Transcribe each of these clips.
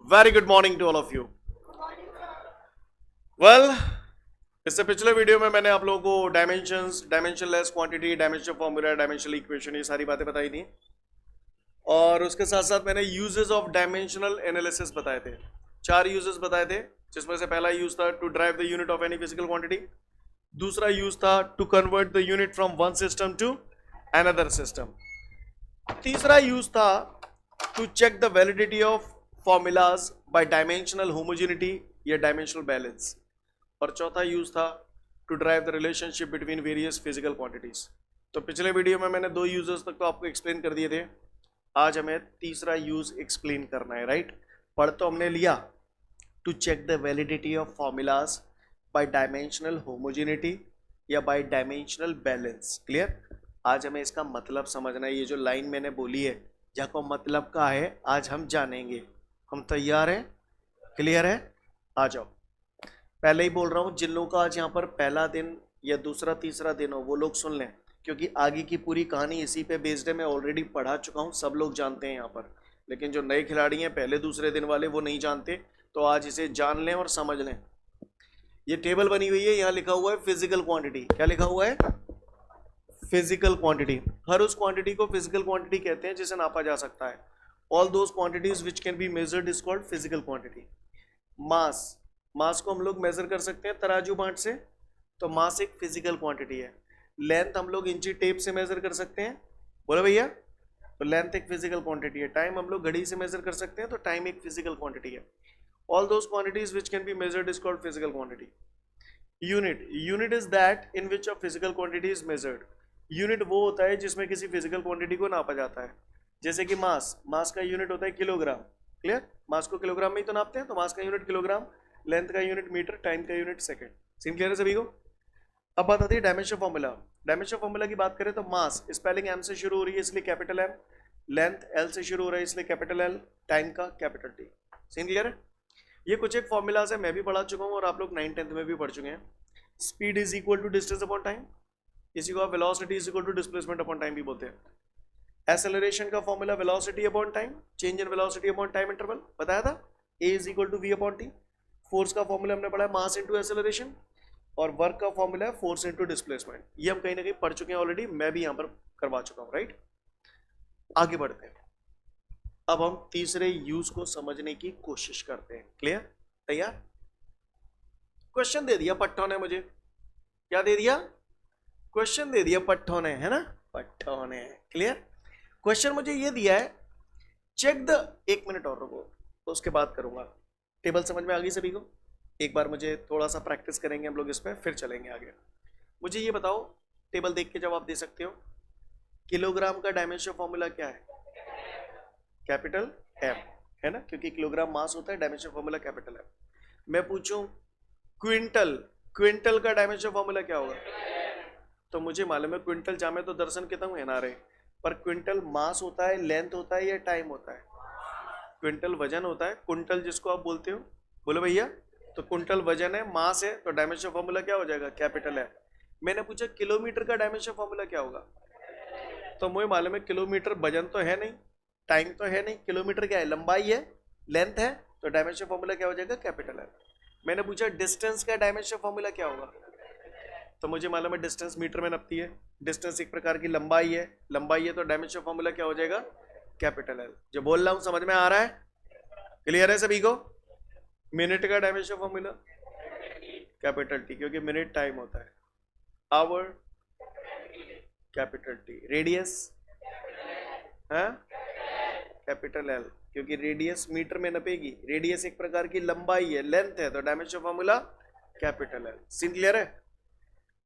Very good morning to all of you. Well, इससे पिछले video में मैंने आप लोगों को dimensions, dimensionless quantity, dimension formula, dimensional equation, ये सारी बातें बताई थी। और उसके साथ साथ मैंने यूजेस ऑफ डायमेंशनल एनालिसिस बताए थे। 4 यूजेस बताए थे, जिसमें से पहला यूज था to derive the unit of any physical quantity. दूसरा यूज था to convert the unit from one system to another system. तीसरा यूज था to check the validity of formulas by dimensional homogeneity या डायमेंशनल बैलेंस। और चौथा use था to derive the relationship between various physical quantities. तो पिछले video में मैंने 2 यूजर्स तक तो आपको एक्सप्लेन कर दिए थे। आज हमें तीसरा यूज एक्सप्लेन करना है, राइट। पढ़ तो हमने लिया to check the validity of formulas by dimensional homogeneity या बाय डायमेंशनल बैलेंस। क्लियर। आज हमें इसका मतलब समझना है। ये जो लाइन मैंने बोली है, जाको मतलब का है, आज हम जानेंगे। हम तैयार हैं? क्लियर है? आ जाओ। पहले ही बोल रहा हूँ, जिन लोगों का आज यहाँ पर पहला दिन या दूसरा तीसरा दिन हो वो लोग सुन लें, क्योंकि आगे की पूरी कहानी इसी पे बेस्ड है। मैं ऑलरेडी पढ़ा चुका हूँ, सब लोग जानते हैं यहाँ पर। लेकिन जो नए खिलाड़ी हैं, पहले दूसरे दिन वाले, वो नहीं जानते। तो आज इसे जान लें और समझ लें। ये टेबल बनी हुई है, यहाँ लिखा हुआ है फिजिकल क्वांटिटी। क्या लिखा हुआ है? Physical quantity. हर उस क्वांटिटी को फिजिकल क्वांटिटी कहते हैं जिसे नापा जा सकता है। All those quantities which can be measured is called physical quantity. Mass, mass को हम लोग मेजर कर सकते हैं तराजू बांट से, तो मास एक फिजिकल क्वांटिटी है। लेंथ हम लोग इंची टेप से मेजर कर सकते हैं, बोलो भैया, तो लेंथ एक फिजिकल क्वांटिटी है। टाइम हम लोग घड़ी से मेजर कर सकते हैं, तो टाइम एक फिजिकल क्वांटिटी है। All those quantities which can be measured is called physical quantity. Unit, unit is that in which a physical quantity is measured. Unit वो होता है जिसमें किसी फिजिकल क्वांटिटी को नापा जाता है। जैसे कि मास, मास का यूनिट होता है किलोग्राम। क्लियर। मास को किलोग्राम में ही तो नापते हैं, तो मास का यूनिट किलोग्राम, लेंथ का यूनिट मीटर, टाइम का यूनिट सेकंड। सीन क्लियर है सभी को? अब बात आती है डायमेंशन फॉर्मूला। डायमेंशन फॉर्मूला की बात करें तो मास स्पेलिंग एम से शुरू हो रही है, इसलिए कैपिटल एम। लेंथ एल से शुरू हो रहा है, इसलिए कैपिटल एल। टाइम का कैपिटल टी। सीन क्लियर है? ये कुछ एक फॉर्मूलाज है, मैं भी पढ़ा चुका हूँ और आप लोग 9th-10th में भी पढ़ चुके हैं। Speed is equal to distance upon time, इसी को आप velocity is equal to displacement upon time भी बोलते हैं। एक्सेलरेशन का formula velocity upon time, change in velocity upon time interval बताया था। A is equal to V upon T. Force का फॉर्मूला हमने पढ़ा है मास इनटू एक्सेलरेशन, और वर्क का फॉर्मूला है फोर्स इनटू डिस्प्लेसमेंट। ये हम कहीं ना कहीं पढ़ चुके हैं ऑलरेडी, मैं भी यहां पर करवा चुका हूं, राइट। आगे बढ़ते हैं। अब हम तीसरे यूज को समझने की कोशिश करते हैं। क्लियर? तैयार? क्वेश्चन दे दिया पट्टों ने मुझे। क्या दे दिया? क्वेश्चन दे दिया पट्टों ने, है ना, पट्टों ने। क्लियर। क्वेश्चन मुझे ये दिया है, चेक द, 1 मिनट और रुको तो उसके बाद करूंगा। टेबल समझ में आ गई सभी को? एक बार मुझे थोड़ा सा प्रैक्टिस करेंगे हम लोग इस पर, फिर चलेंगे आगे। मुझे ये बताओ, टेबल देख के जवाब दे सकते हो, किलोग्राम का डायमेंशन फॉर्मूला क्या है? कैपिटल एम, है ना, क्योंकि किलोग्राम मास होता है, डायमेंशन फॉर्मूला कैपिटल एम। मैं पूछूं क्विंटल, क्विंटल का डायमेंशन फॉर्मूला क्या होगा? तो मुझे मालूम है क्विंटल जामे तो दर्शन कितना है ना रहे, पर क्विंटल मास होता है, लेंथ होता है या टाइम होता है? क्विंटल वजन होता है, कुंटल जिसको आप बोलते हो, बोलो भैया। तो कुंटल वजन है, मास है, तो डायमेंशन फॉर्मूला क्या हो जाएगा? कैपिटल है। मैंने पूछा किलोमीटर का डायमेंशन फॉर्मूला क्या होगा? तो मुझे मालूम है किलोमीटर वजन तो है नहीं, टाइम तो है नहीं, किलोमीटर क्या है? लंबाई है, लेंथ है, तो डायमेंशन फॉर्मूला क्या हो जाएगा? कैपिटल है। मैंने पूछा डिस्टेंस का डायमेंशन फॉर्मूला क्या होगा? तो मुझे मालूम है डिस्टेंस मीटर में नपती है, डिस्टेंस एक प्रकार की लंबाई है, लंबाई है, तो डायमेंशन फॉर्मूला क्या हो जाएगा? Capital L. जो बोल रहा हूं समझ में आ रहा है? क्लियर है सभी को? मिनट का डायमेंशन फॉर्मूला कैपिटल टी, क्योंकि मिनट टाइम होता है। Hour capital T. रेडियस है कैपिटल एल, क्योंकि रेडियस मीटर में नपेगी। रेडियस एक प्रकार की लंबाई है, लेंथ है, तो dimension formula capital L. Scene clear है?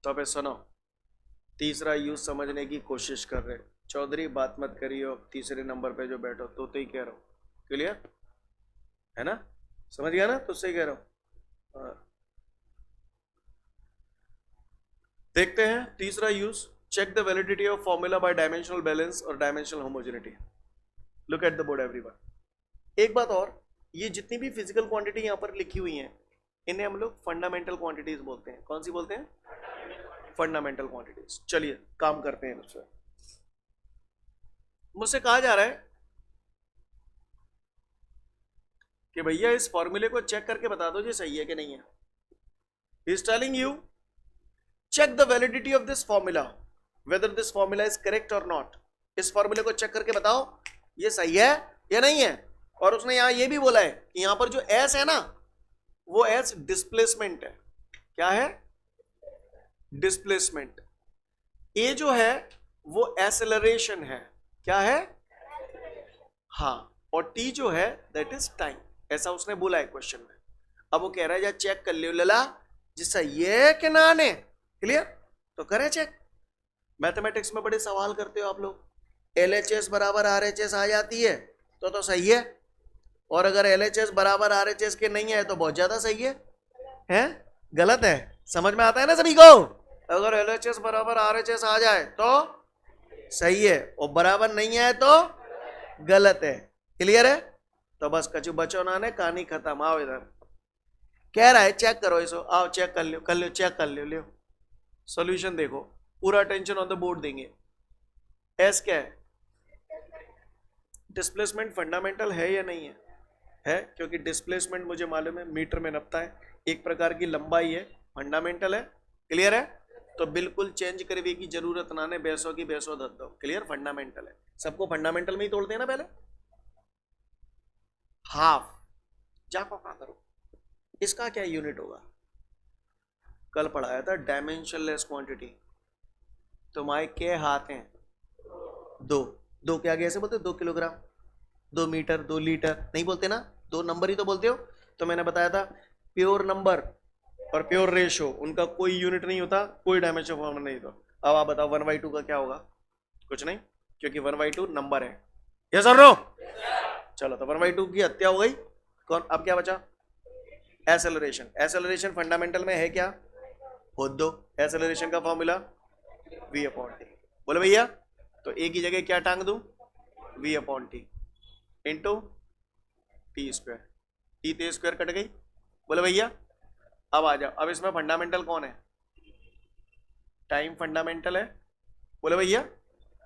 तो अब सुनो, तीसरा यूज समझने की कोशिश कर रहे। चौधरी बात मत करियो, तीसरे नंबर पे जो बैठो तो ही कह रहा हूं। क्लियर है ना? समझ गया ना? तो सही कह रहा हूं। देखते हैं तीसरा use, check the validity of formula by dimensional balance और dimensional homogeneity. Look at the board everyone. एक बात और, ये जितनी भी फिजिकल क्वांटिटी यहां पर लिखी हुई हैं, इन्हें हम लोग फंडामेंटल क्वांटिटीज बोलते हैं। कौन सी बोलते हैं? Fundamental quantities. चलिए काम करते हैं उससे। मुझसे कहा जा रहा है कि भैया इस फॉर्मूले को चेक करके बता दो जी सही है कि नहीं है. He is telling you check the validity of this formula, whether this formula is correct और नॉट. इस फॉर्मूले को चेक करके बताओ ये सही है या नहीं है. और उसने यहां ये भी बोला है कि यहां पर जो एस है ना वो एस डिस्प्लेसमेंट है. क्या है? डिस्प्लेसमेंट. ए जो है वो एसेलरेशन है. क्या है? हाँ. और टी जो है दैट इज टाइम. ऐसा उसने बोला है क्वेश्चन में. अब वो कह रहा है या चेक कर लियो लला जिससा ये के ना ने. क्लियर? तो करें चेक. मैथमेटिक्स में बड़े सवाल करते हो आप लोग. LHS बराबर RHS आ जाती है तो सही है, और अगर LHS बराबर RHS के नहीं है तो बहुत ज्यादा सही है? गलत है. समझ में आता है ना सभी को? अगर LHS बराबर RHS आ जाए तो सही है और बराबर नहीं है तो गलत है. क्लियर है? तो बस कछु बचो ना ने कहानी खत्म. आओ इधर. कह रहा है चेक करो इसको. आओ चेक कर लो चेक कर लो. सॉल्यूशन देखो. पूरा अटेंशन ऑन द बोर्ड देंगे. एस क्या है? डिस्प्लेसमेंट फंडामेंटल है या नहीं है? क्योंकि डिस्प्लेसमेंट मुझे मालूम है मीटर में नपता है. एक प्रकार की लंबाई है. फंडामेंटल है. क्लियर है? तो बिल्कुल चेंज करने की जरूरत ना ने. बेसो की बेसो दत दो. क्लियर? फंडामेंटल है. सबको फंडामेंटल में ही तोड़ते हैं ना पहले. हाफ जा पापा करो. इसका क्या यूनिट होगा? कल पढ़ाया था डायमेंशनलेस क्वांटिटी. तुम्हारे के हाथ हैं? दो के आगे ऐसे बोलते 2 किलोग्राम, 2 मीटर, 2 लीटर नहीं बोलते ना. 2 नंबर ही तो बोलते हो. तो मैंने बताया था प्योर नंबर और प्योर रेशो उनका कोई यूनिट नहीं होता, कोई डायमेंशन फॉर्म नहीं होता. अब आप बताओ 1/2 का क्या होगा? कुछ नहीं, क्योंकि 1/2 नंबर है. यस और नो? चलो तो 1/2 की हत्या हो गई. कौन? अब क्या बचा? एसेलरेशन. एसेलरेशन फंडामेंटल में है क्या? हो दो. एसेलरेशन का फॉर्मूला v/t. बोले भैया तो ए की जगह क्या टांग दूं? v/t into T square. T T square cut गई. बोले भैया अब आ जाओ. अब इसमें फंडामेंटल कौन है? टाइम फंडामेंटल है. बोले भैया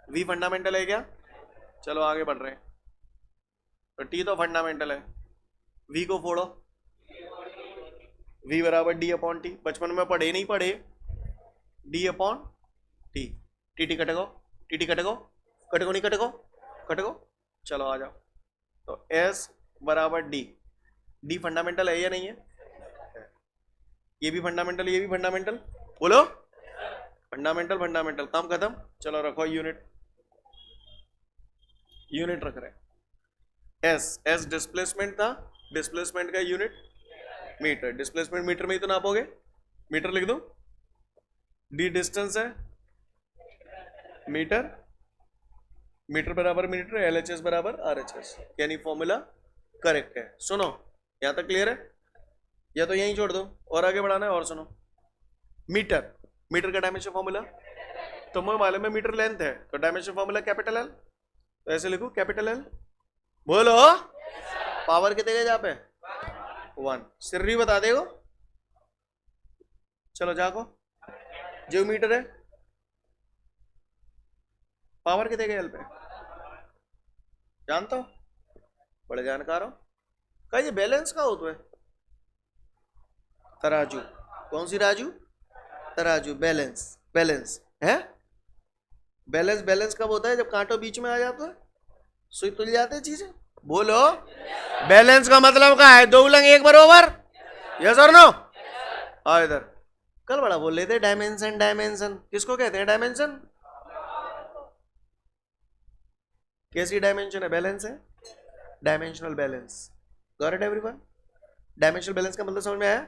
v फंडामेंटल है क्या? चलो आगे बढ़ रहे हैं. तो टी तो फंडामेंटल है. v को फोड़ो. v बराबर d/t. बचपन में पढ़े नहीं पढ़े? d/t. टी कटेगो. टी कटेगो. कटेगो नहीं कटेगो? कटेगो. चलो आ जाओ. तो s बराबर d. d फंडामेंटल है या नहीं है? ये भी फंडामेंटल, ये भी फंडामेंटल. बोलो फंडामेंटल. फंडामेंटल काम खत्म. चलो रखो यूनिट. यूनिट रख रहे. एस डिस्प्लेसमेंट था. डिस्प्लेसमेंट का यूनिट मीटर. डिस्प्लेसमेंट मीटर में ही तो नापोगे. मीटर लिख दो. डी डिस्टेंस है. मीटर. मीटर बराबर मीटर. LHS बराबर RHS. यानी फॉर्मूला करेक्ट है. सुनो यहां तक क्लियर है? या तो यहीं छोड़ दो और आगे बढ़ाना है. और सुनो मीटर. मीटर का डायमेंशन फॉर्मूला तो मुझे मालूम है मीटर लेंथ है तो डायमेंशन फॉर्मूला कैपिटल एल. तो ऐसे लिखो कैपिटल एल. बोलो पावर कितने गए जहाँ पे? 1. सिर्री बता देगो. चलो जाको. जो मीटर है पावर कितने गए एल पे? जानता हो? बड़े जानकार हो. कहा ये बैलेंस का हो तो है. तराजू. कौन सी राजू? तराजू. बैलेंस. बैलेंस है. बैलेंस. बैलेंस कब होता है? जब कांटो बीच में आ जाता है, सुई तुल जाते हैं चीजें. बोलो बैलेंस का मतलब क्या है? 2 उलंग 1 बरोबर. यस और नो? आओ इधर. कल बड़ा बोल रहे थे डायमेंशन. डायमेंशन किसको कहते हैं? डायमेंशन. कैसी डायमेंशन है? बैलेंस है. Dimensional balance. Got it everyone? Dimensional balance का मतलब समझ में आया?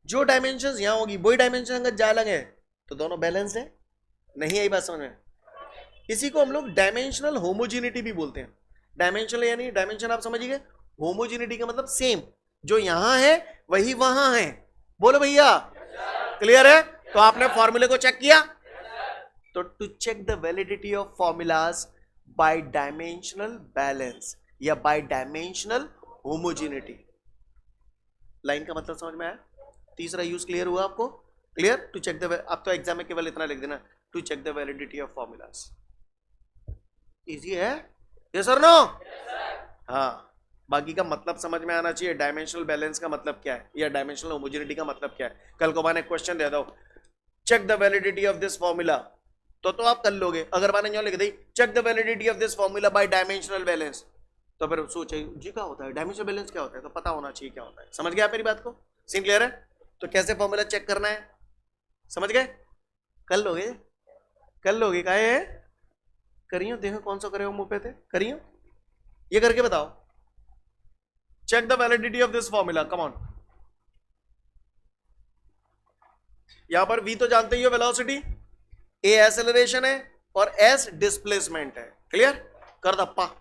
जो डायमेंशन यहां होगी वही डायमेंशन अगर जा लगे तो दोनों बैलेंस है. नहीं आई बात समझ में? इसी को हम लोग डायमेंशनल होमोजेनिटी भी बोलते हैं. डायमेंशनल यानी डायमेंशन आप समझिए. होमोजेनिटी का मतलब सेम. जो यहां है वही वहां है. बोलो भैया क्लियर है? तो आपने फॉर्मूले को चेक किया. तो to check the validity of formulas by dimensional balance या बाय डायमेंशनल होमोजेनिटी. लाइन का मतलब समझ में आया? तीसरा यूज क्लियर हुआ आपको? क्लियर? To check the. अब तो एग्जाम में केवल इतना लिख देना to check the validity of formulas. Easy है? यस और नो? हाँ बाकी का मतलब समझ में आना चाहिए। डायमेंशनल बैलेंस का मतलब क्या है या डायमेंशनल होमोजेनिटी का मतलब क्या है। कल को मैंने क्वेश्चन दे दो, check the validity of this formula, तो आप कर लोगे। अगर मैंने यहाँ लिख दी check the validity of this formula by dimensional balance, तो फिर सोचे जी क्या होता है, डायमेंशनल बैलेंस क्या होता है, तो पता होना चाहिए क्या होता है। समझ गया आप मेरी बात को? सीन क्लियर है? तो कैसे फॉर्मूला चेक करना है, समझ गए? कर लोगे, कर लोगे, का है करियो, देखो कौन सा करे हो मुंह पे थे, करियो ये करके बताओ। Check the validity of this formula, come on. यहां पर v तो जानते ही हो वेलोसिटी, a एक्सेलरेशन है और s डिस्प्लेसमेंट है। क्लियर? कर दप्पा।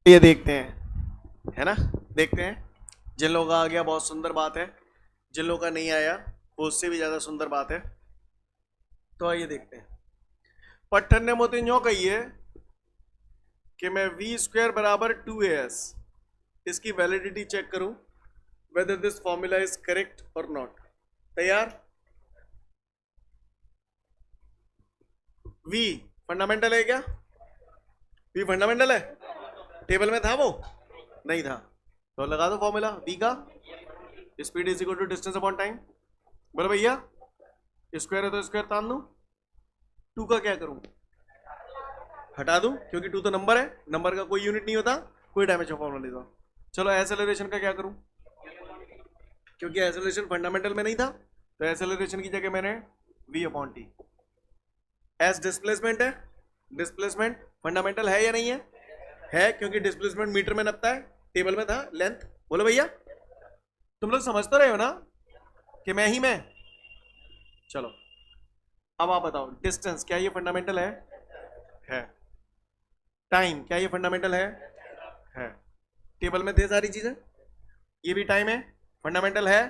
ये देखते हैं, है ना, देखते हैं। जिन लोगों का आ गया बहुत सुंदर बात है, जिन लोगों का नहीं आया वो उससे भी ज्यादा सुंदर बात है। तो आइए देखते हैं। पट्टन ने मोती न्यो कही है कि मैं v स्क्वायर बराबर 2as इसकी वैलिडिटी चेक करूं whether this formula is correct or not। तैयार? v फंडामेंटल है क्या? v फंडामेंटल है? टेबल में था वो? नहीं था, तो लगा दो फॉर्मूला v का, speed is equal to distance upon time. बोलो भैया, स्क्वायर है तो स्क्वायर तान दूं, 2 का क्या करूं, हटा दूं, क्योंकि 2 तो नंबर है, नंबर का कोई यूनिट नहीं होता, कोई डायमेंशन फॉर्मूला नहीं था। चलो एक्सेलरेशन का क्या करूं, क्योंकि एक्सेलरेशन फंडामेंटल में नहीं था, तो एक्सेलरेशन की जगह मैंने v upon T. S displacement है, डिस्प्लेसमेंट फंडामेंटल है या नहीं है? है, क्योंकि डिस्प्लेसमेंट मीटर में नपता है, टेबल में था लेंथ। बोलो भैया, तुम लोग समझ तो रहे हो ना कि मैं ही मैं? चलो अब आप बताओ, डिस्टेंस क्या ये फंडामेंटल है? टाइम क्या ये फंडामेंटल है? टेबल में थे सारी चीजें, ये भी टाइम है, फंडामेंटल है।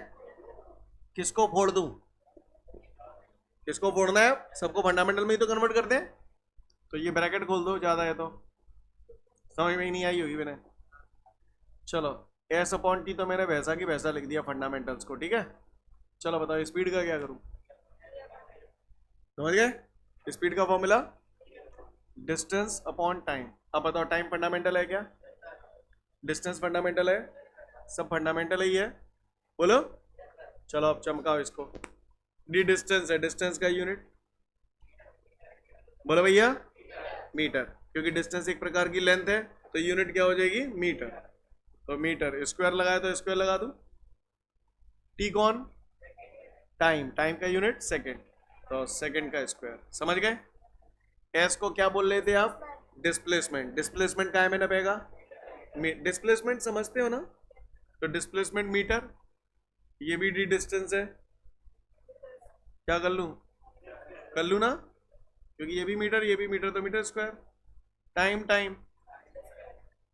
किसको फोड़ दूं, किसको फोड़ना है, सबको फंडामेंटल में ही तो कन्वर्ट कर दें। तो ये ब्रैकेट खोल दो, ज्यादा है तो समझ में ही नहीं आई होगी मैंने। चलो एस अपॉन टी तो मैंने वैसा की वैसा लिख दिया फंडामेंटल्स को, ठीक है। चलो बताओ स्पीड का क्या करूं, समझ गए? स्पीड का फॉर्मूला डिस्टेंस अपॉन टाइम। अब बताओ टाइम फंडामेंटल है क्या? डिस्टेंस फंडामेंटल है, सब फंडामेंटल ही है। बोलो, चलो अब चमकाओ इसको। डी डिस्टेंस है, डिस्टेंस का यूनिट बोलो भैया मीटर, क्योंकि डिस्टेंस एक प्रकार की लेंथ है, तो यूनिट क्या हो जाएगी, मीटर। तो मीटर स्क्वायर लगाया तो स्क्वायर लगा दूं। टी कौन, टाइम, टाइम का यूनिट सेकंड, तो सेकंड का स्क्वायर। समझ गए? एस को क्या बोल रहे थे आप, डिस्प्लेसमेंट। डिस्प्लेसमेंट काय में नपेगा, डिस्प्लेसमेंट समझते हो ना, तो डिस्प्लेसमेंट मीटर, ये भी डी डिस्टेंस है। क्या कर लूं, कर लूं ना, क्योंकि ये भी मीटर ये भी मीटर, तो metre square. Time time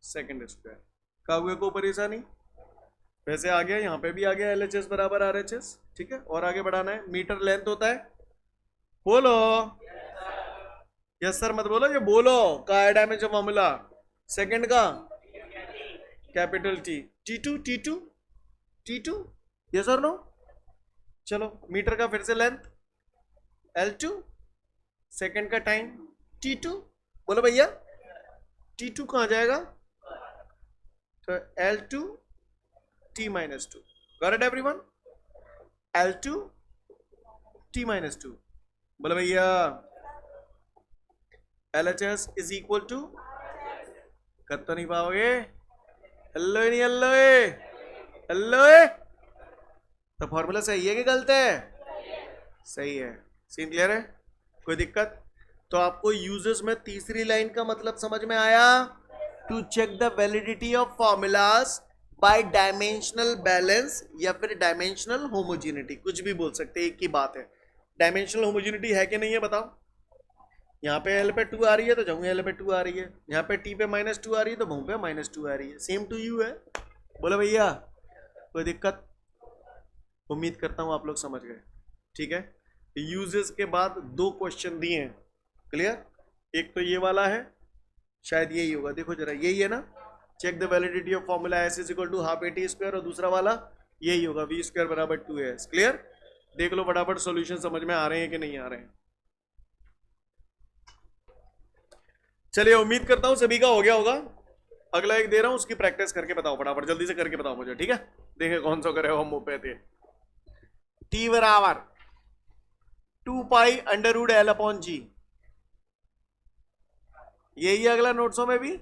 second square. का हुए को परेशानी, वैसे आ गया, यहाँ पे भी आ गया LHS बराबर RHS, ठीक है। और आगे बढ़ाना है, मीटर लेंथ होता है, बोलो यस सर मत बोलो, ये बोलो का है डायमेंशन फॉर्मूला, सेकंड का कैपिटल टी, T2 यस और नो। चलो मीटर का फिर से लेंथ L2, सेकंड का टाइम T2। बोलो भैया T2 कहां जाएगा, तो L2 T minus 2। Got it everyone? L2 T minus 2। बोलो भैया LHS इज इक्वल टू, कर तो नहीं पाओगे, हेलो नहीं हेलो हेलो, तो फॉर्मूला सही है कि गलत है? सही है। सीन क्लियर है? कोई दिक्कत? तो आपको यूजेस में तीसरी लाइन का मतलब समझ में आया, to check the validity of formulas by dimensional balance या फिर डायमेंशनल होमोजेनिटी, कुछ भी बोल सकते हैं, एक ही बात है। डायमेंशनल होमोजेनिटी है कि नहीं है बताओ? यहाँ पे L पे 2 आ रही है तो जहाँ L पे 2 आ रही है, यहाँ पे T पे -2 आ रही है तो वहाँ पे -2 आ रही है, सेम टू यू है। बोलो भैया कोई दिक्कत? उम्मीद करता हूँ आप लोग समझ गए, ठीक है। यूजेस के बाद 2 क्वेश्चन दिए हैं, क्लियर। एक तो ये वाला है, शायद यही होगा, देखो जरा यही है ना, check the validity of formula S is equal to half AT square, और दूसरा वाला यही होगा v स्क्वायर बराबर 2as। क्लियर? देख लो फटाफट सॉल्यूशन समझ में आ रहे हैं कि नहीं आ रहे हैं। चलिए उम्मीद करता हूं सभी का हो गया होगा। अगला एक दे रहा हूं, उसकी प्रैक्टिस करके बताओ फटाफट, जल्दी से करके बताओ मुझे, ठीक है? देखे कौन सा करे हो मुंह पे थे। टी बराबर 2 pi under root L upon G, यही है अगला नोट्सों में भी।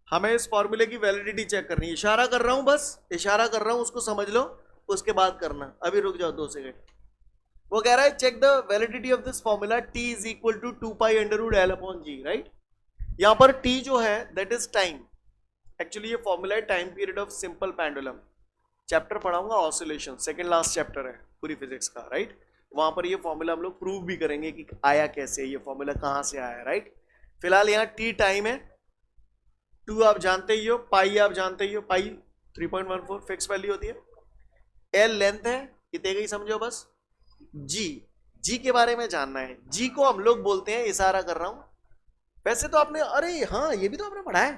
हमें इस फॉर्मूले की वैलिडिटी चेक करनी है। इशारा कर रहा हूं, बस इशारा कर रहा हूं, उसको समझ लो, उसके बाद करना। अभी रुक जाओ 2 सेकंड। वो कह रहा है check the validity of this formula T is equal to 2 pi under root L upon g, right? यहां पर टी जो है दैट इज टाइम। एक्चुअली ये फॉर्मूला है time period of simple pendulum. Chapter पढ़ाऊंगा ऑसिलेशन, सेकंड लास्ट चैप्टर है पूरी physics का, राइट? वहां पर ये फॉर्मूला हम लोग प्रूव भी करेंगे कि आया कैसे, ये फॉर्मूला कहां से आया, राइट? फिलहाल यहाँ टी टाइम है, 2 आप जानते ही हो, पाई आप जानते ही हो, पाई 3.14 फिक्स वैल्यू होती है। एल लेंथ है, कितने गई समझो बस। जी, जी के बारे में जानना है। जी को हम लोग बोलते हैं, इशारा कर रहा हूं, वैसे तो आपने, अरे हाँ ये भी तो आपने पढ़ा है,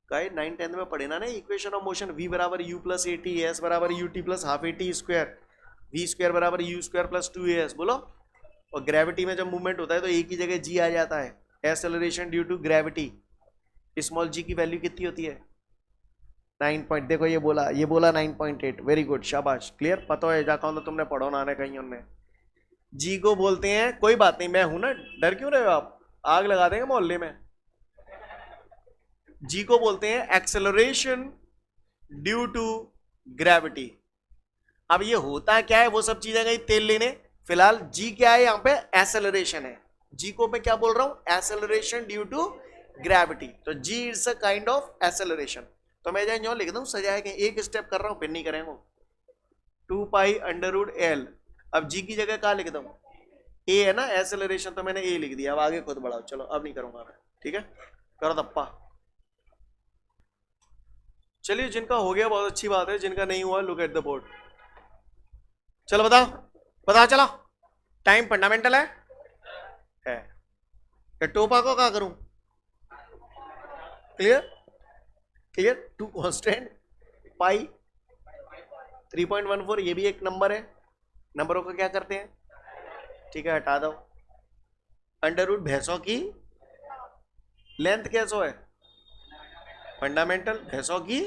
गाइड 9-10 में पढ़े ना इक्वेशन ऑफ मोशन। v बराबर u plus A T, S बराबर U T plus half A T square, V square बराबर यू स्क्वायर प्लस 2as, बोलो। और ग्रेविटी में जब मूवमेंट होता है तो एक ही जगह g आ जाता है, acceleration due to gravity. Small g की वैल्यू कितनी होती है? 9 पॉइंट, देखो ये बोला 9.8, वेरी गुड, शाबाश, क्लियर, पता है जाका तुमने पढ़ो ना कहीं उनने। जी को बोलते हैं, कोई बात नहीं, मैं हूं ना, डर क्यों रहे हो आप, आग लगा देंगे मोहल्ले में। जी को बोलते हैं एक्सेलरेशन ड्यू टू ग्रेविटी। अब ये होता क्या है, वो सब चीजें गई तेल लेने। फिलहाल जी क्या है, यहां पे एक्सेलरेशन है। जी को मैं क्या बोल रहा हूं, एक्सेलरेशन ड्यू टू ग्रेविटी। तो G is a kind of acceleration. तो मैं जो लिख दूं सजाए, एक स्टेप कर रहा हूं फिर नहीं करेंगे। 2 पाई अंडर रूट एल, अब जी की जगह क्या लिख दूं, ए है ना एक्सेलरेशन, तो मैंने ए लिख दिया। अब आगे खुद बढ़ाओ, चलो अब नहीं करूंगा मैं, ठीक है? करो दप्पा। चलिए जिनका हो गया बहुत अच्छी बात है, जिनका नहीं हुआ लुक एट द बोर्ड। चलो बताओ, पता चला टाइम फंडामेंटल है। तो टोपा को क्या करूं, क्लियर क्लियर, 2 कांस्टेंट पाई 3.14, ये भी एक नंबर है, नंबरों को क्या करते हैं, ठीक है हटा दो। अंडर रूट भैंसों की लेंथ कैसो है, फंडामेंटल, भैंसों की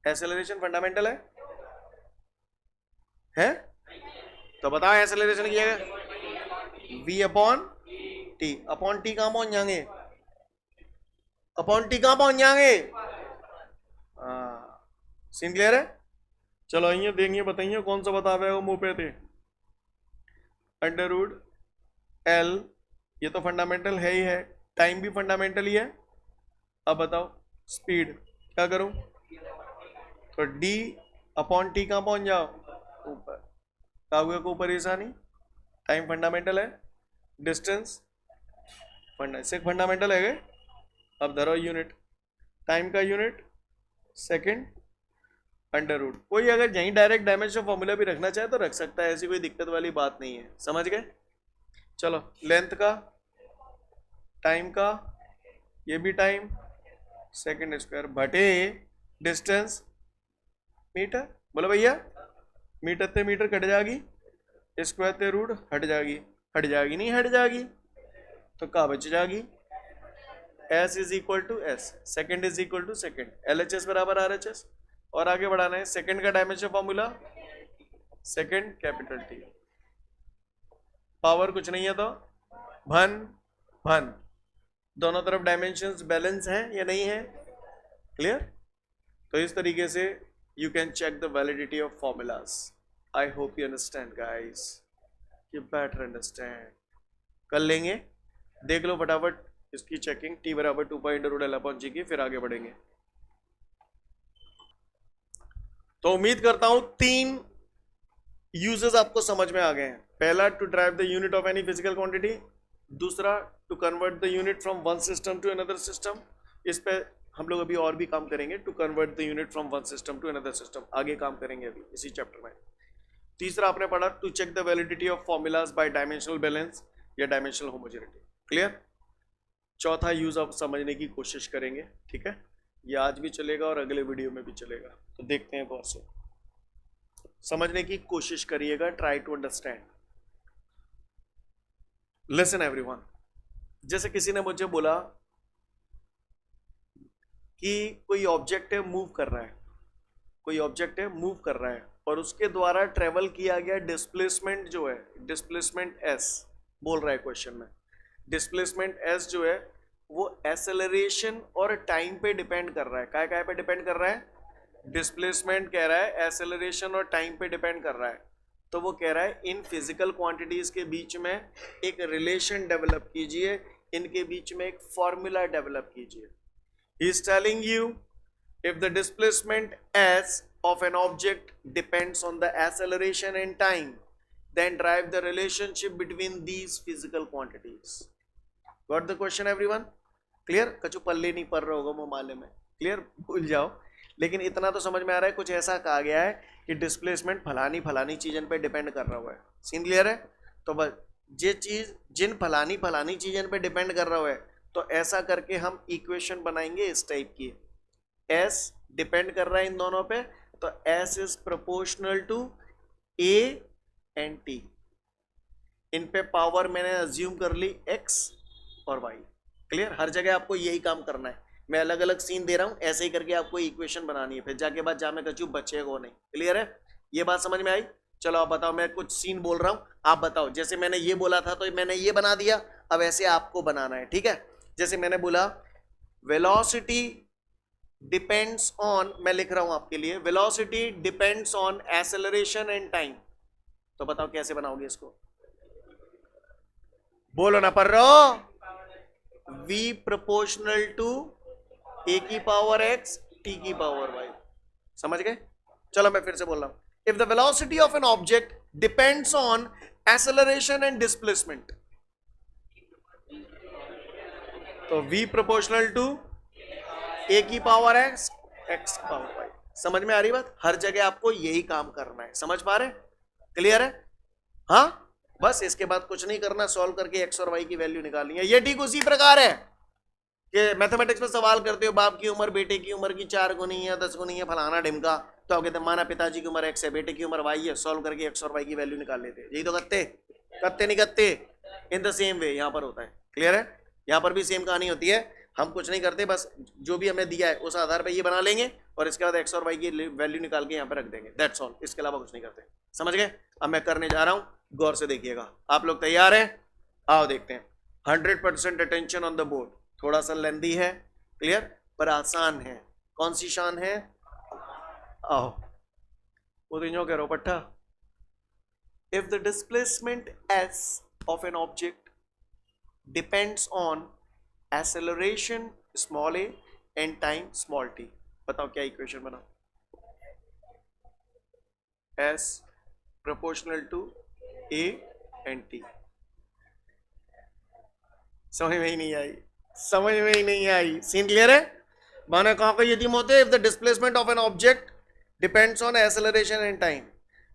एक्सेलरेशन फंडामेंटल है? तो बताओ एक्सेलरेशन की जगह v upon T, upon T कहां पहुंच जाएंगे, अपॉन टी कहां पहुंच जाएंगे। सीन क्लियर है? चलो आइए देंगे, बताइए कौन सा बता रहे हो मुंह पे थे। अंडर रूट एल, ये तो फंडामेंटल है ही है, टाइम भी फंडामेंटल ही है। अब बताओ स्पीड क्या करूं, तो डी अपॉन टी कहां पहुंच जाओ, ऊपर, कागुए को ऊपर ऐसा नहीं, टाइम फंडामेंटल है, डिस्टेंस फंडामेंटल है। अब धरो यूनिट, टाइम का यूनिट सेकंड अंडर रूट। कोई अगर यहीं डायरेक्ट डायमेंशन फॉर्मूला भी रखना चाहे तो रख सकता है, ऐसी कोई दिक्कत वाली बात नहीं है, समझ गए? चलो लेंथ का, टाइम का, ये भी टाइम सेकंड स्क्वायर बटे डिस्टेंस मीटर। बोलो भैया, मीटर ते मीटर कट जाएगी, स्क्वायर ते रूट हट जाएगी, हट जाएगी नहीं हट जाएगी, तो क्या बच जाएगी, S is equal to S, second is equal to second, L H S बराबर आर एच एस। और आगे बढ़ाना है, सेकेंड का dimension formula second capital T, power कुछ नहीं है तो भन भन, दोनों तरफ डायमेंशंस बैलेंस हैं या नहीं है, क्लियर? तो इस तरीके से you can check the validity of formulas. I hope you understand guys, you better understand. कर लेंगे, देख लो फटाफट इसकी चेकिंग, टी बराबर 2 pi under root L upon G की, फिर आगे बढ़ेंगे। तो उम्मीद करता हूं 3 यूजेस आपको समझ में आ गए हैं। पहला, to derive the unit of any physical quantity. दूसरा, to convert the unit from one system to another system. इस पे हम लोग अभी और भी काम करेंगे, to convert the unit from one system to another system, आगे काम करेंगे अभी इसी चैप्टर में। तीसरा आपने पढ़ा, to check the validity of formulas by dimensional balance या डायमेंशनल होमोजेनिटी, क्लियर? चौथा यूज आप समझने की कोशिश करेंगे, ठीक है? ये आज भी चलेगा और अगले वीडियो में भी चलेगा, तो देखते हैं कौन से। समझने की कोशिश करिएगा, try to understand. Listen everyone, जैसे किसी ने मुझे बोला कि कोई ऑब्जेक्ट है मूव कर रहा है, कोई ऑब्जेक्ट है मूव कर रहा है और उसके द्वारा ट्रेवल किया गया डिस्प्लेसमेंट जो है, डिस्प्लेसमेंट एस बोल रहा है क्वेश्चन में, डिस्प्लेसमेंट एस जो है वो एक्सेलरेशन और टाइम पे डिपेंड कर रहा है। काय पे डिपेंड कर रहा है? डिस्प्लेसमेंट कह रहा है एक्सेलरेशन और टाइम पे डिपेंड कर रहा है। तो वो कह रहा है इन फिजिकल क्वांटिटीज के बीच में एक रिलेशन डेवलप कीजिए, इनके बीच में एक फॉर्मूला डेवलप कीजिए। ही is telling you if the displacement s of an object depends on the acceleration and time, then drive the relationship between these physical quantities. Got the question everyone? Clear? कछु पल्ले नहीं पड़ रहा होगा mobile में, clear? भूल जाओ, लेकिन इतना तो समझ में आ रहा है, कुछ ऐसा कहा गया है कि डिस्प्लेसमेंट फलानी फलानी चीजन पे डिपेंड कर रहा हुआ है। सीन क्लियर है? तो बस ये चीज जिन फलानी फलानी चीजन पे डिपेंड कर रहा है, तो ऐसा करके हम इक्वेशन बनाएंगे इस टाइप की। S डिपेंड कर रहा है इन दोनों पे, तो S is proportional to A and T। इन पे पावर मैंने अज्यूम कर ली X और Y। क्लियर? हर जगह आपको यही काम करना है, मैं अलग अलग सीन दे रहा हूं, ऐसे ही करके आपको इक्वेशन बनानी है, फिर जाके बाद जा मैं कचू बचेगा वो नहीं। क्लियर है? ये बात समझ में आई? चलो आप बताओ, मैं कुछ सीन बोल रहा हूं, आप बताओ। जैसे मैंने ये बोला था तो मैंने ये बना दिया, अब ऐसे आपको बनाना है, ठीक है? जैसे मैंने बोला वेलोसिटी डिपेंड्स ऑन, मैं लिख रहा हूं आपके लिए, velocity depends on acceleration and time. तो बताओ कैसे बनाओगे इसको? बोलो ना पर रो। v प्रोपोर्शनल टू a की पावर x t की पावर y। समझ गए? चलो मैं फिर से बोल रहा हूं, if the velocity of an object depends on acceleration and displacement, तो v प्रोपोर्शनल टू a की पावर x x की पावर y। समझ में आ रही बात? हर जगह आपको यही काम करना है, समझ पा रहे? क्लियर है? हाँ, बस इसके बाद कुछ नहीं करना, सॉल्व करके x और y की वैल्यू निकालनी है। ये ठीक उसी प्रकार है कि मैथमेटिक्स में सवाल करते हो, बाप की उम्र बेटे की उम्र की 4 गुनी है, 10 गुनी है, फलाना ढिमका, तो कहते माना पिताजी की उम्र x है, बेटे की उम्र y है, सॉल्व करके x और y की वैल्यू निकाल लेते हैं। यही तो करते करते नहीं करते? इन द सेम वे यहां पर होता है। क्लियर है? यहां पर भी सेम कहानी होती है, हम कुछ नहीं करते, बस जो भी हमें दिया है उस आधार पर ये बना लेंगे और इसके बाद x और y की वैल्यू निकाल के यहाँ पर रख देंगे, दैट्स ऑल। इसके अलावा कुछ नहीं करते। समझ गए? अब मैं करने जा रहा हूं, गौर से देखिएगा। आप लोग तैयार हैं? आओ देखते हैं। 100% अटेंशन ऑन द बोर्ड। थोड़ा सा लेंदी है, क्लियर, पर आसान है। कौन सी शान है? आओ वो तो कह रहा पट्टा। If the displacement s of an object depends on acceleration small a and time small t, बताओ क्या इक्वेशन बनाओ? s proportional to a and t। समझ में ही नहीं आई, समझ में ही नहीं आई। सीन क्लियर है? मैंने कहा कि यदि मोते if the displacement of an object depends on acceleration and time,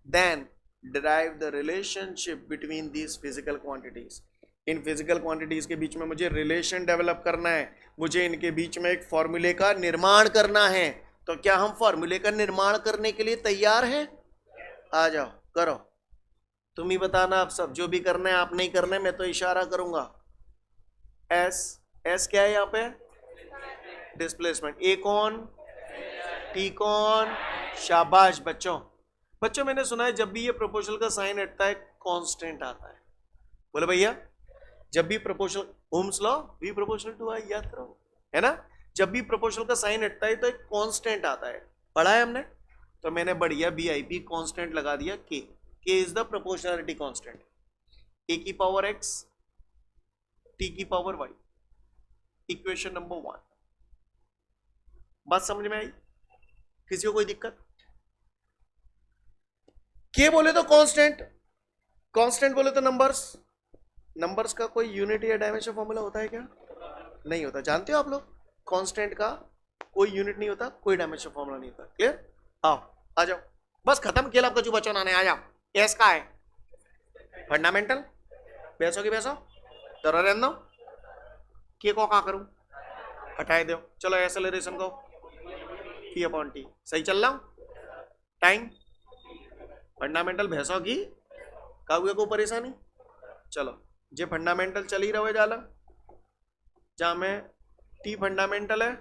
then derive the relationship between these physical quantities. इन फिजिकल क्वांटिटीज के बीच में मुझे रिलेशन डेवलप करना है, मुझे इनके बीच में एक फॉर्मूले का निर्माण करना है। तो क्या हम फॉर्मूले का निर्माण करने के लिए तैयार हैं? आ जाओ करो, तुम ही बताना। आप सब जो भी करना है आप नहीं करना है, मैं तो इशारा करूंगा। एस, एस क्या है यहाँ पे? डिस्प्लेसमेंट। ए कौन? टी कौन? शाबाश बच्चों। बच्चों मैंने सुना है जब भी ये प्रोपोर्शनल का साइन हटता है कांस्टेंट आता है। बोले भैया, जब भी proportional, Ohm's law, V proportional to I, याद करो, है ना? जब भी प्रोपोर्शनल का साइन हटता है तो एक कांस्टेंट आता है, पढ़ा है हमने। तो मैंने बढ़िया BIP कांस्टेंट लगा दिया K। K is the proportionality constant. A की पावर x, T की पावर y। Equation number 1। बात समझ में आई? किसी को कोई दिक्कत? K बोले तो कांस्टेंट, कांस्टेंट बोले तो नंबर्स। नंबर्स का कोई यूनिट या डायमेंशन फॉर्मूला होता है क्या? नहीं होता। जानते हो आप लोग, कांस्टेंट का कोई यूनिट नहीं होता, कोई डायमेंशन फॉर्मूला नहीं होता। क्लियर? आओ आ जाओ, बस खत्म खेल आपका, जो बच्चों ने आ जाओ। एस का है फंडामेंटल, बैसो की बैसो, तो रहने दो। के को क्या करूं? हटाए दो। चलो एक्सेलरेशन को P/T, सही चल रहा हूं? टाइम फंडामेंटल भैंसों की काबू को परेशानी। चलो जे फंडामेंटल चल ही रहे जाला, जहाँ में टी फंडामेंटल है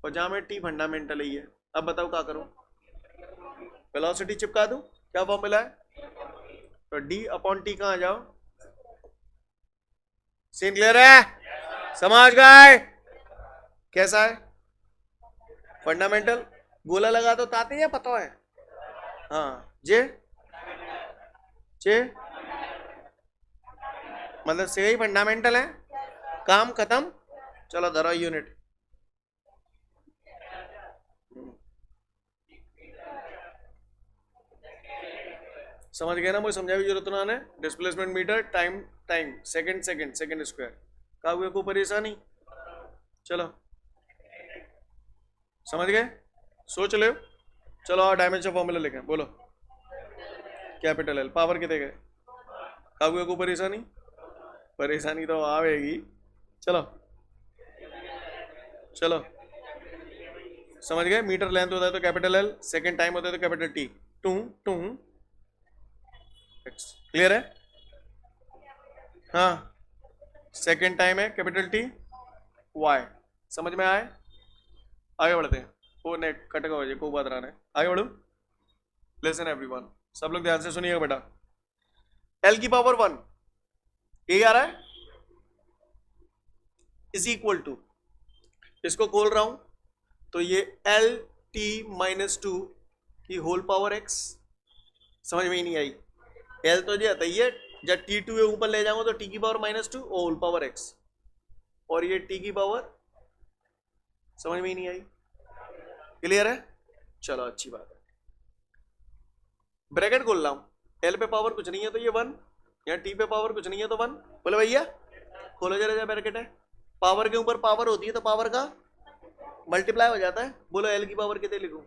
और जहाँ में टी फंडामेंटल ही है। अब बताओ क्या करूं, वेलोसिटी चिपका दूं, क्या फॉर्मूला है, तो डी अपॉन टी कहाँ जाओ। सीन क्लियर है, समझ गए कैसा है फंडामेंटल। गोला लगा दो ताते या पता है, हाँ जे जे मतलब से ही फंडामेंटल है, काम खत्म। चलो धरो यूनिट, समझ गए ना, मुझे समझाने की जरूरत ना है। Displacement metre time time second second second square का हुए को परेशानी। चलो समझ गए, सोच ले। चलो और डायमेंशन फॉर्मूला लिखें, बोलो। कैपिटल एल पावर कितने गए, का हुए को परेशानी, परेशानी तो आवेगी। चलो चलो समझ गए, मीटर लेंथ होता है तो कैपिटल एल, सेकंड टाइम होता है तो capital T, two two clear है, हाँ सेकंड टाइम है कैपिटल टी वाई। समझ में आए, आगे बढ़ते हैं। वो नेट कट का को बात रहा है, आगे बढ़ो। लिसन एवरीवन, सब लोग ध्यान से सुनिएगा बेटा। एल की पावर 1 ये आ रहा है इज इक्वल टू, इसको खोल रहा हूं तो ये एल टी माइनस 2 की होल पावर एक्स। समझ में ही नहीं आई, एल तो ये आता है, जब टी टू ऊपर ले जाऊंगा तो टी की power minus 2 whole power X, और ये टी की पावर, समझ में ही नहीं आई, क्लियर है। चलो अच्छी बात है, ब्रैकेट खोल रहा हूं, एल पे पावर कुछ नहीं है तो ये 1, यहाँ टी पे पावर कुछ नहीं है तो 1। बोले भैया खोलो जरा ब्रैकेट है, पावर के ऊपर पावर होती है तो पावर का मल्टीप्लाई हो जाता है। बोलो एल की पावर कितने लिखूं,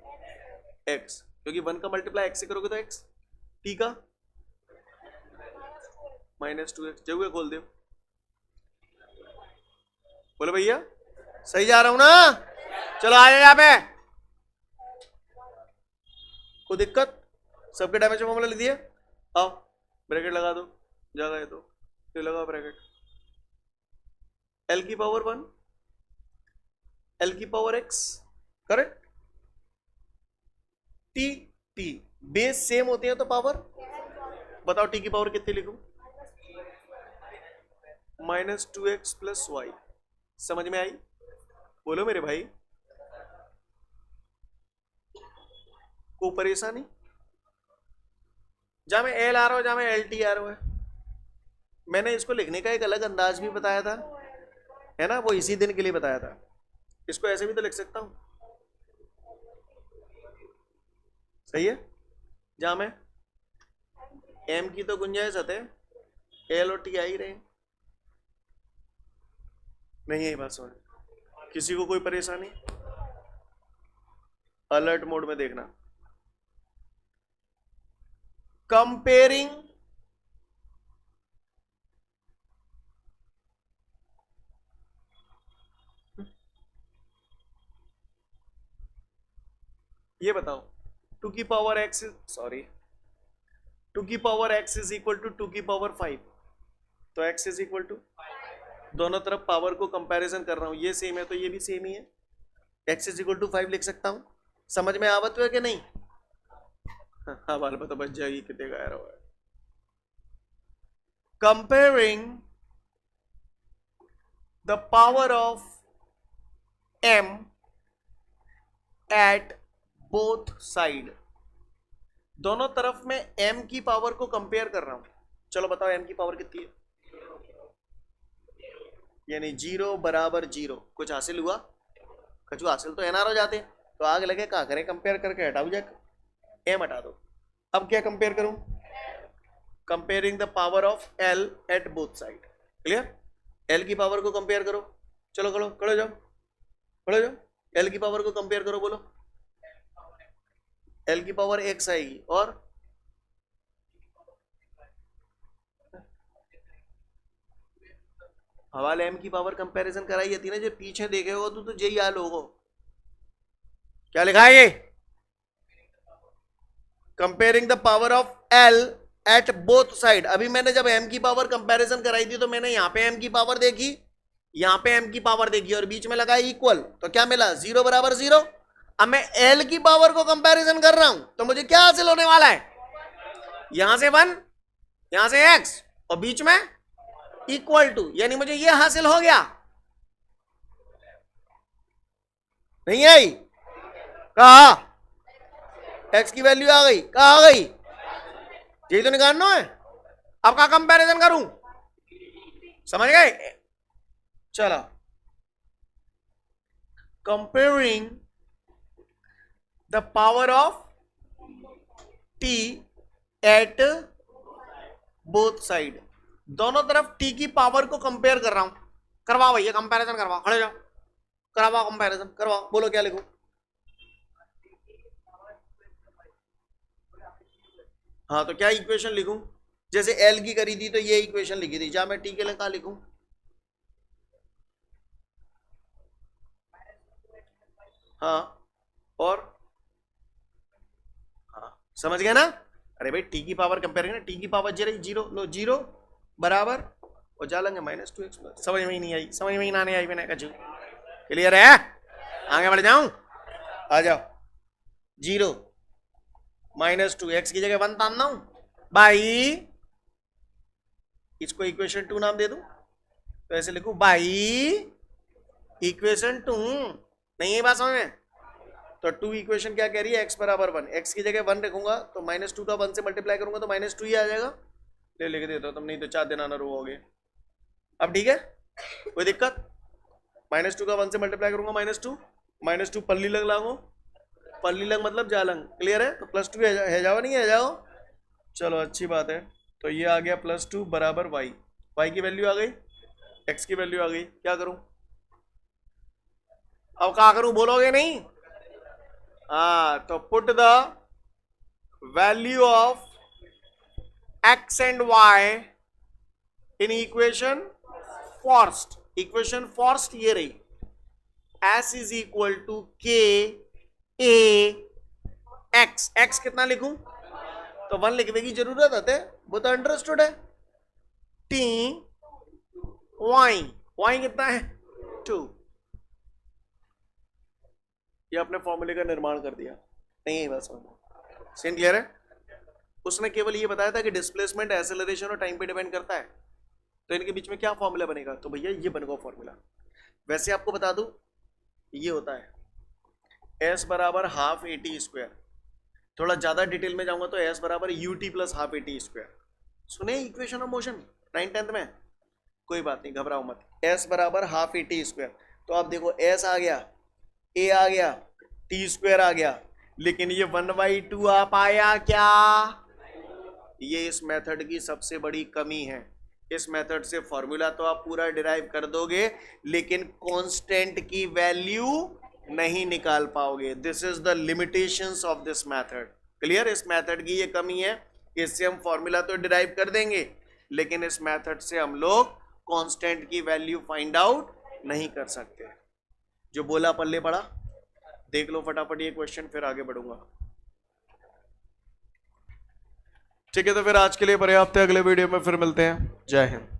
एक्स, क्योंकि 1 का मल्टीप्लाई एक्स से करोगे तो एक्स, टी का माइनस 2x, जगह खोल दो। बोले भैया सही जा रहा हूं ना, चलो आ जाओ यहाँ पे, कोई दिक्कत, सबके डायमेंशन फॉर्मूला लिख दिए, आओ ब्रैकेट लगा दो, ज्यादा है तो ये लगा ब्रैकेट, एल की पावर 1 एल की power x, correct, T T base same होते हैं तो पावर, बताओ टी की पावर कितनी लिखूं, माइनस 2x प्लस वाई। समझ में आई, बोलो मेरे भाई, को परेशानी, जहां में एल आ रहा हो जहां में एल टी आ रहा है। मैंने इसको लिखने का एक अलग अंदाज भी बताया था, है ना, वो इसी दिन के लिए बताया था। इसको ऐसे भी तो लिख सकता हूं, सही है, जहां में एम की तो गुंजाइश है, एल और टी आ ही रहे, नहीं है बात समझ, किसी को कोई परेशानी, अलर्ट मोड में देखना। कंपेयरिंग ये बताओ, 2 की पावर एक्स, सॉरी 2 की power X is equal to 2 की पावर 5, तो एक्स इज इक्वल टू, दोनों तरफ पावर को कंपैरिजन कर रहा हूं, ये सेम है तो ये भी सेम ही है, एक्स इज इक्वल टू 5 लिख सकता हूं। समझ में आवत है कि नहीं, हाँ बाल पता बच जाएगी कितने का एरो है। Comparing the power of m at both side, दोनों तरफ में m की पावर को कंपेयर कर रहा हूं। चलो बताओ m की पावर कितनी है, यानी 0 बराबर 0, कुछ हासिल हुआ, कुछ हासिल तो एनआर हो जाते हैं, तो आगे लगे क्या करें, कंपेयर करके हटाओ जाकर, m हटा दो। अब क्या कंपेयर करूं, comparing the power of l at both side, clear, l की पावर को कंपेयर करो, चलो खड़ो खड़ो जाओ, खड़ो जाओ, l की पावर को कंपेयर करो, बोलो l की पावर x आएगी, और हवाले m की पावर कंपैरिजन कराई जाती ना, जो पीछे देखे हो तो यही हाल होगा। क्या लिखा है ये, comparing the power of L at both side. अभी मैंने जब m की पावर कंपैरिजन कराई थी तो मैंने यहां पे m की पावर देखी, यहां पे m की पावर देखी और बीच में लगा इक्वल, तो क्या मिला 0 बराबर 0। अब मैं L की पावर को कंपैरिजन कर रहा हूं तो मुझे क्या हासिल होने वाला है, यहां से 1, यहां से x और बीच में इक्वल टू, यानी मुझे ये हासिल हो गया। नहीं आई, कहा x की वैल्यू आ गई, कहा आ गई, यही तो निकालना है। अब का कंपैरिजन करूं, समझ गए। चलो, comparing the power of t at both side, दोनों तरफ t की पावर को कंपेयर कर रहा हूं। करवाओ भैया कंपैरिजन, करवाओ, खड़े जाओ, करवाओ कंपैरिजन, करवाओ, बोलो क्या लिखूं। हाँ तो क्या इक्वेशन लिखूं, जैसे L की करी थी तो ये इक्वेशन लिखी थी, क्या मैं T के लिए क्या लिखूं। हाँ और हाँ समझ गया ना। अरे भाई T की पावर कंपेयर करना, T की पावर 0, लो 0 बराबर और जा लेंगे -2x। समझ में ही नहीं आई, समझ में ही ना नहीं आई, मैंने कहा क्लियर है, आगे बढ़ जाऊं, आ जाओ। 0 -2 x की जगह 1 तानना हूं भाई, इसको इक्वेशन 2 नाम दे दूं तो ऐसे लिखूं बाई इक्वेशन 2, नहीं है बात समझ में। तो 2 इक्वेशन क्या कह रही है, x बराबर 1, x की जगह 1 रखूंगा तो -2 का 1 से मल्टीप्लाई करूंगा तो -2 ही आ जाएगा। ले लिख देता हूं तुम, नहीं तो 4 दिन आना रोओगे। अब ठीक है, कोई दिक्कत, -2 का 1 से मल्टीप्लाई करूंगा -2 पल्ली लग लागो, पल्ली लग मतलब जालंग, क्लियर है। तो +2 है जाओ, नहीं है जाओ, चलो अच्छी बात है। तो ये आ गया +2 बराबर y की वैल्यू आ गई, x की वैल्यू आ गई, क्या करूं अब, क्या करूं बोलोगे नहीं। तो put the value of x and y in equation first, equation first ये रही, s is equal to k a x, x कितना लिखूं तो 1 लिखने की जरूरत है, वो तो अंडरस्टूड है। t y कितना है 2, ये अपने फॉर्मूले का निर्माण कर दिया, नहीं है बस सीन क्लियर है। उसने केवल ये बताया था कि डिस्प्लेसमेंट एक्सेलरेशन और टाइम पे डिपेंड करता है, तो इनके बीच में क्या फॉर्मूला बनेगा, तो भैया ये बनेगा फॉर्मूला। वैसे आपको बता दूं ये होता है s बराबर हाफ AT², थोड़ा ज्यादा डिटेल में जाऊंगा तो s बराबर UT प्लस हाफ AT²। सुने इक्वेशन ऑफ मोशन 9th-10th में, कोई बात नहीं घबराओ मत, s बराबर हाफ AT²। तो आप देखो s आ गया, a आ गया, t² आ गया, लेकिन ये 1/2 आ पाया क्या, ये इस मेथड की सबसे बड़ी कमी है। इस मेथड से फॉर्मूला तो आप पूरा डिराइव कर दोगे लेकिन कांस्टेंट की वैल्यू नहीं निकाल पाओगे। This is the limitations of this method, clear. इस मेथड की ये कमी है कि इससे हम फॉर्मूला तो डिराइव कर देंगे लेकिन इस मेथड से हम लोग कांस्टेंट की वैल्यू फाइंड आउट नहीं कर सकते। जो बोला पल्ले पड़ा, देख लो फटाफट ये क्वेश्चन, फिर आगे बढ़ूंगा। ठीक है, तो फिर आज के लिए पर्याप्त है, अगले वीडियो में फिर मिलते हैं। जय हिंद।